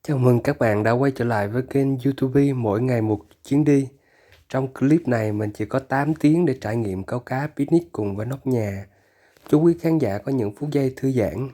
Chào mừng các bạn đã quay trở lại với kênh YouTube Mỗi ngày một chuyến đi. Trong clip này mình chỉ có 8 tiếng để trải nghiệm câu cá picnic cùng với nóc nhà. Chúc quý khán giả có những phút giây thư giãn.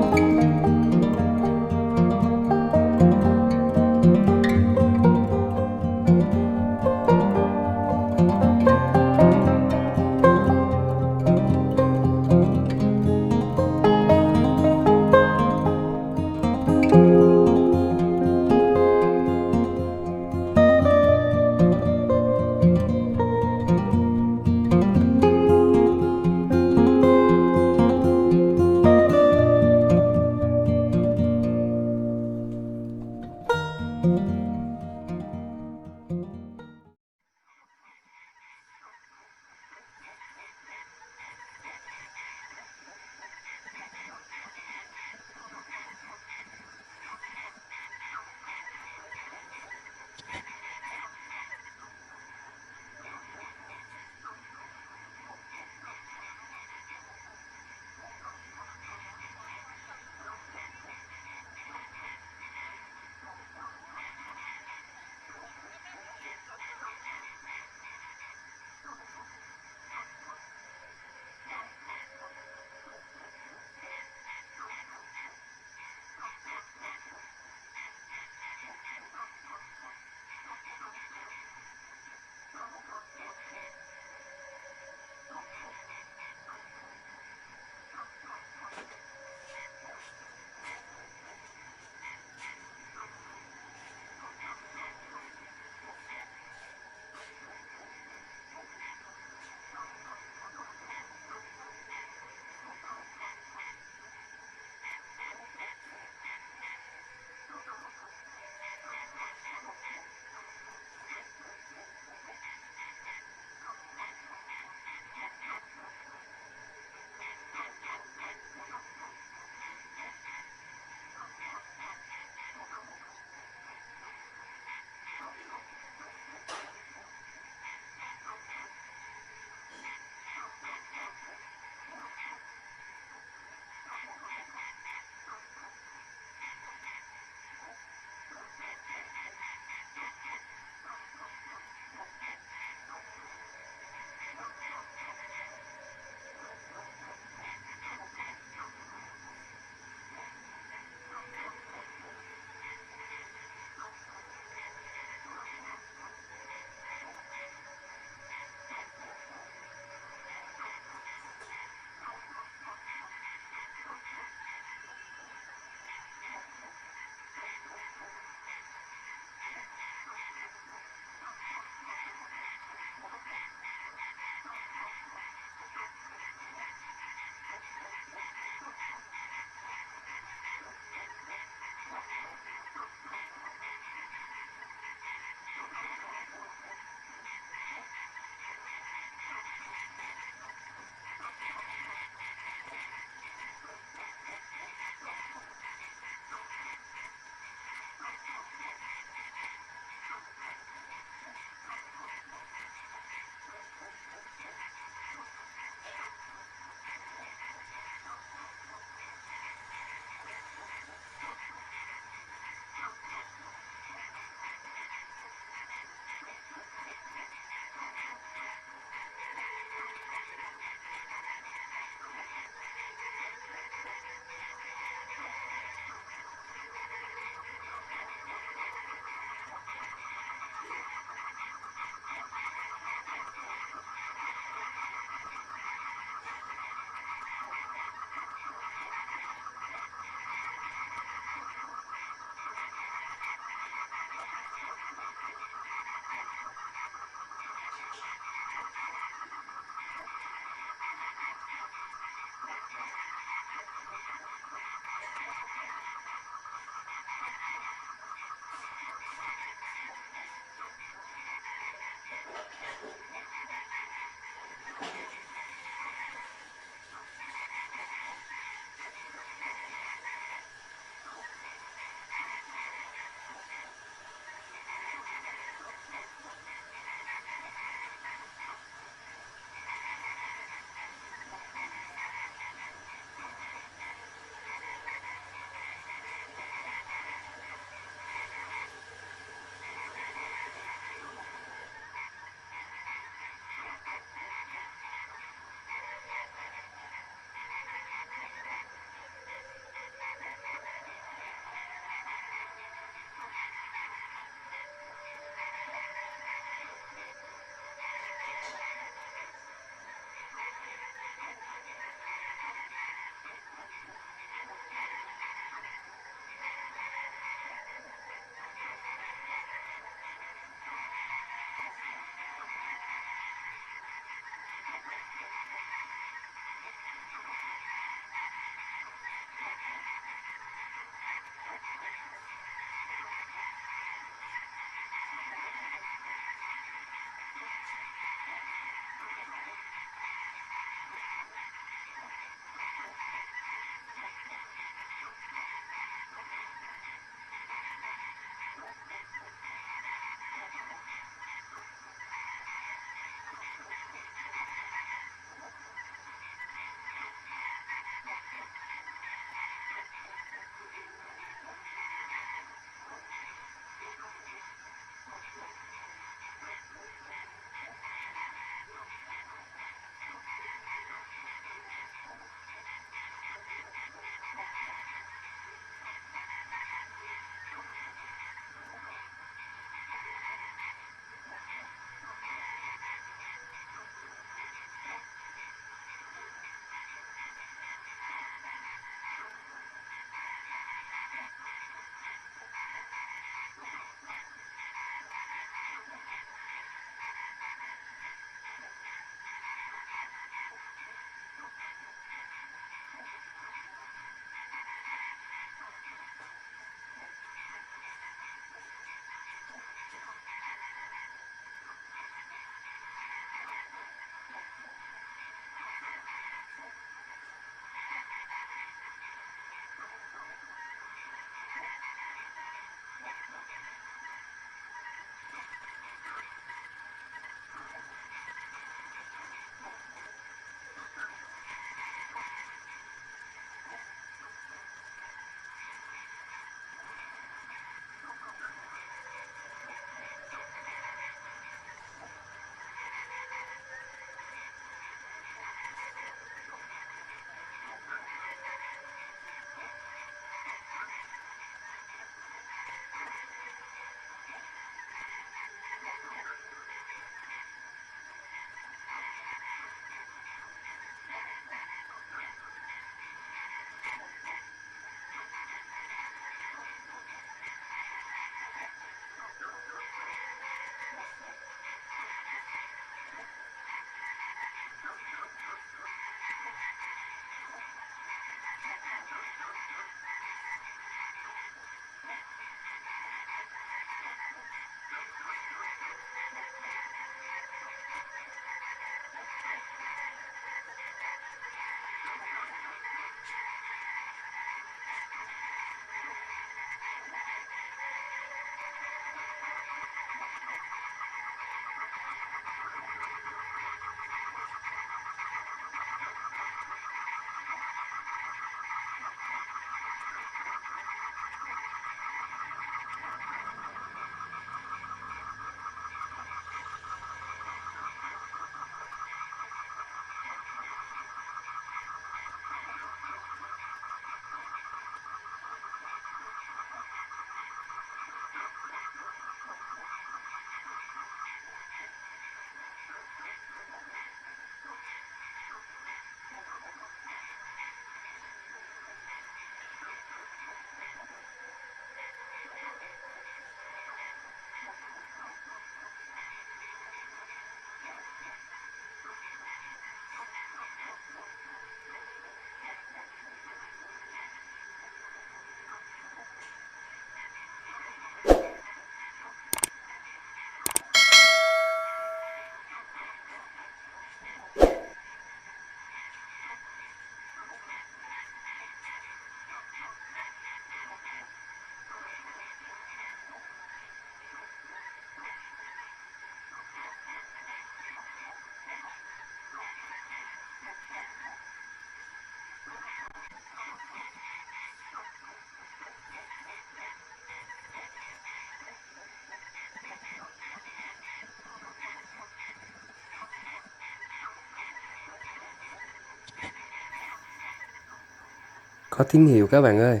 Có tín hiệu các bạn ơi.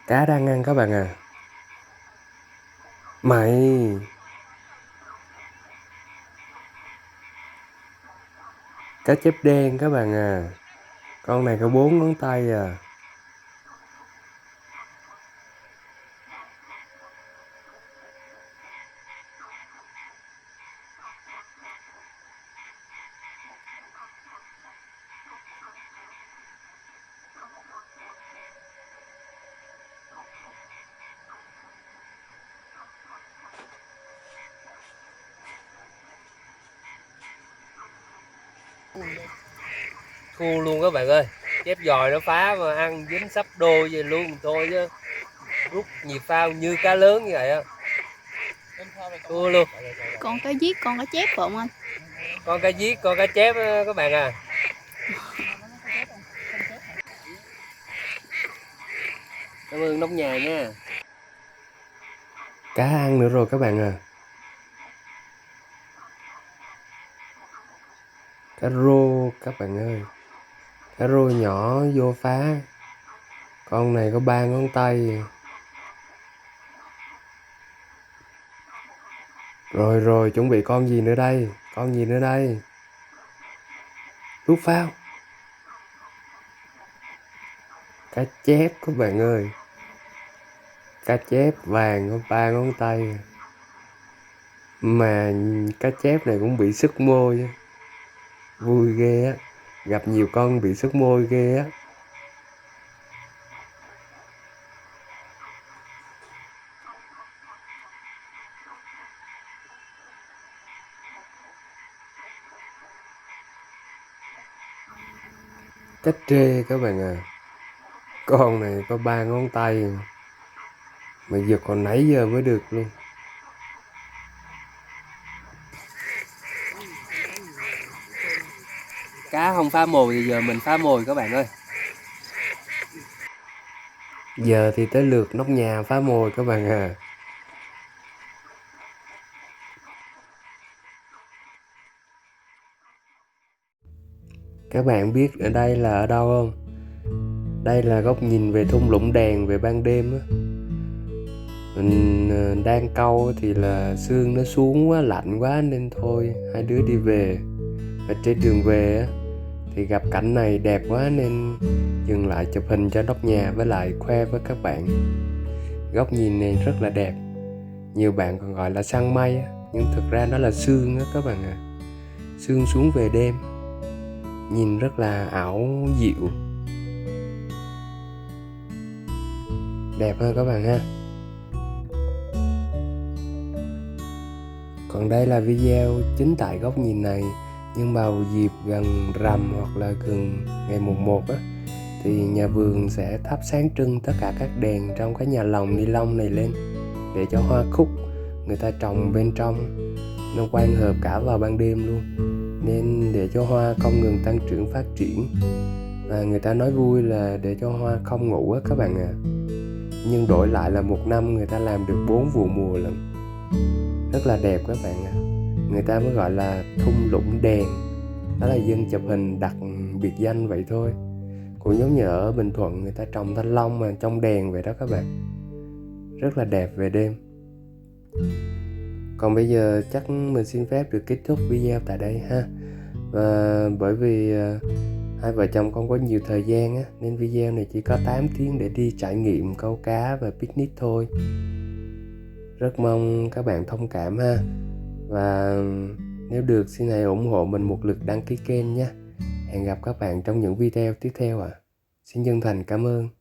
Cá đang ăn các bạn à. Mày. Cá chép đen các bạn à. Con này có 4 ngón tay à. Thua luôn các bạn ơi. Chép giòi nó phá mà ăn dính sắp đôi vậy luôn thôi chứ. Rút nhịp phao như cá lớn như vậy á. Thua luôn. Con cá giết, con cá chép phải không anh? Con cá giết, con cá chép á, các bạn à. Cảm ơn nóc nhà nha. Cá ăn nữa rồi các bạn à. Cá rô các bạn ơi. Cá rô nhỏ vô phá. Con này có 3 ngón tay. Rồi chuẩn bị con gì nữa đây? Con gì nữa đây? Rút phao. Cá chép các bạn ơi. Cá chép vàng có 3 ngón tay. Mà cá chép này cũng bị sứt môi. Vui ghê á. Gặp nhiều con bị sứt môi ghê á. Cá trê các bạn à. Con này có 3 ngón tay. Mà giật còn nãy giờ mới được luôn. Cá không phá mồi thì giờ mình phá mồi các bạn ơi. Giờ thì tới lượt nóc nhà phá mồi các bạn à. Các bạn biết ở đây là ở đâu không? Đây là góc nhìn về thung lũng đèn về ban đêm á. Mình đang câu thì là sương nó xuống quá, lạnh quá nên thôi hai đứa đi về. Và trên đường về á thì gặp cảnh này đẹp quá nên dừng lại chụp hình cho nóc nhà với lại khoe với các bạn. Góc nhìn này rất là đẹp. Nhiều bạn còn gọi là săn mây á, nhưng thực ra nó là sương á các bạn à. Sương xuống về đêm. Nhìn rất là ảo diệu. Đẹp ha các bạn ha. Còn đây là video chính tại góc nhìn này. Nhưng vào dịp gần rằm hoặc là gần ngày mùng 1 á, thì nhà vườn sẽ thắp sáng trưng tất cả các đèn trong cái nhà lồng ni lông này lên để cho hoa cúc người ta trồng bên trong nó quang hợp cả vào ban đêm luôn, nên để cho hoa không ngừng tăng trưởng phát triển. Và người ta nói vui là để cho hoa không ngủ á các bạn à. Nhưng đổi lại là một năm người ta làm được 4 vụ mùa lận. Rất là đẹp các bạn ạ. Người ta mới gọi là thung lũng đèn. Đó là dân chụp hình đặt biệt danh vậy thôi. Cũng giống như ở Bình Thuận người ta trồng thanh long mà trong đèn vậy đó các bạn. Rất là đẹp về đêm. Còn bây giờ chắc mình xin phép được kết thúc video tại đây ha. Và bởi vì hai vợ chồng không có nhiều thời gian á, nên video này chỉ có 8 tiếng để đi trải nghiệm câu cá và picnic thôi. Rất mong các bạn thông cảm ha. Và nếu được xin hãy ủng hộ mình một lượt đăng ký kênh nhé. Hẹn gặp các bạn trong những video tiếp theo ạ. Xin chân thành cảm ơn.